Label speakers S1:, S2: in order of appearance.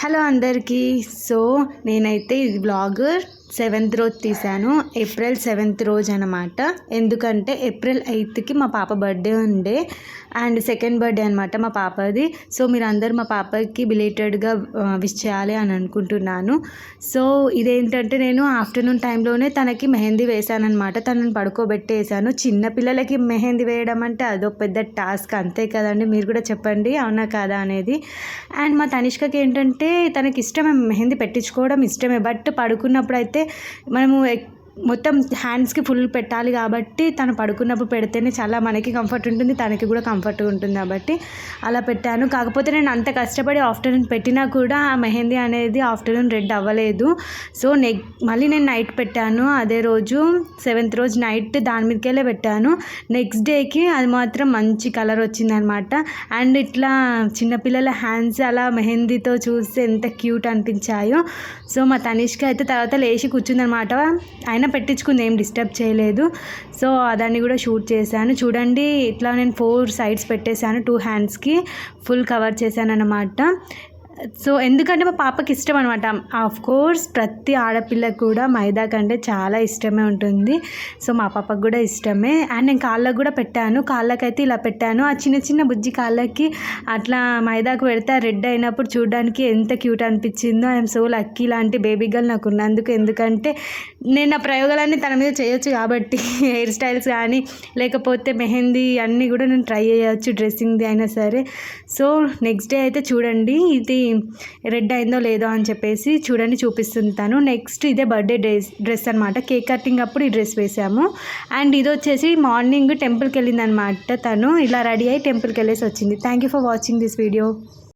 S1: Hello అందరికీ. So నేనైతే ఇది బ్లాగ్ 7th రోజు తీశాను. ఏప్రిల్ 7th రోజు అనమాట. ఎందుకంటే ఏప్రిల్ 8కి మా పాప బర్త్డే ఉండే అండ్ సెకండ్ బర్త్డే అనమాట మా పాపది. సో మీరు అందరు మా పాపకి బిలేటెడ్గా విష్ చేయాలి అని అనుకుంటున్నాను. సో ఇదేంటంటే నేను ఆఫ్టర్నూన్ టైంలోనే తనకి మెహందీ వేశాను అనమాట. తనని పడుకోబెట్టేసాను. చిన్నపిల్లలకి మెహందీ వేయడం అంటే అదో పెద్ద టాస్క్, అంతే కదండి. మీరు కూడా చెప్పండి అవునా కాదా అనేది. అండ్ మా తనిష్కకి ఏంటంటే తనకి ఇష్టమే మెహందీ పెట్టించుకోవడం ఇష్టమే, బట్ పడుకున్నప్పుడు అయితే మనము మొత్తం హ్యాండ్స్కి ఫుల్ పెట్టాలి కాబట్టి తను పడుకున్నప్పుడు పెడితేనే చాలా మనకి కంఫర్ట్ ఉంటుంది, తనకి కూడా కంఫర్ట్గా ఉంటుంది కాబట్టి అలా పెట్టాను. కాకపోతే నేను అంత కష్టపడి ఆఫ్టర్నూన్ పెట్టినా కూడా ఆ మెహందీ అనేది ఆఫ్టర్నూన్ రెడ్ అవ్వలేదు. సో మళ్ళీ నేను నైట్ పెట్టాను. అదే రోజు 7th రోజు నైట్ దాని మీదకెళ్ళే పెట్టాను. నెక్స్ట్ డేకి అది మాత్రం మంచి కలర్ వచ్చిందనమాట. అండ్ ఇట్లా చిన్నపిల్లల హ్యాండ్స్ అలా మెహందీతో చూస్తే ఎంత క్యూట్ అనిపించాయో. సో మా తనిష్క అయితే తర్వాత లేచి కూర్చుందనమాట. ఆయన పెట్టించుకుంది, ఏం డిస్టర్బ్ చేయలేదు. సో దాన్ని కూడా షూట్ చేశాను. చూడండి ఇట్లా నేను 4 సైడ్స్ పెట్టేశాను, 2 హ్యాండ్స్కి ఫుల్ కవర్ చేశాను అన్నమాట. సో ఎందుకంటే మా పాపకి ఇష్టం అనమాట. ఆఫ్ కోర్స్ ప్రతి ఆడపిల్లకు కూడా మైదా కంటే చాలా ఇష్టమే ఉంటుంది. సో మా పాపకు కూడా ఇష్టమే. అండ్ నేను కాళ్ళకు కూడా పెట్టాను. కాళ్ళకైతే ఇలా పెట్టాను. ఆ చిన్న చిన్న బుజ్జి కాళ్ళకి అట్లా మైదాకు పెడితే రెడ్ అయినప్పుడు చూడడానికి ఎంత క్యూట్ అనిపించిందో. ఐఎమ్ సో లక్కీ లాంటి బేబీ గర్ల్ నాకు ఉన్నందుకు. ఎందుకంటే నేను నా ప్రయోగాలన్నీ తన మీద చేయొచ్చు కాబట్టి హెయిర్ స్టైల్స్ కానీ లేకపోతే మెహందీ అన్నీ కూడా నేను ట్రై చేయొచ్చు, డ్రెస్సింగ్ది అయినా సరే. సో నెక్స్ట్ డే అయితే చూడండి ఇది రెడ్ అయిందో లేదో అని చెప్పేసి చూడండి చూపిస్తుంటాను. నెక్స్ట్ ఇదే బర్త్డే డ్రెస్ అనమాట. కేక్ కటింగ్ అప్పుడు ఈ డ్రెస్ వేసాము. అండ్ ఇది వచ్చేసి మార్నింగ్ టెంపుల్కి వెళ్ళిందనమాట. తను ఇలా రెడీ అయ్యి టెంపుల్కి వెళ్ళేసి వచ్చింది. Thank you for watching this video.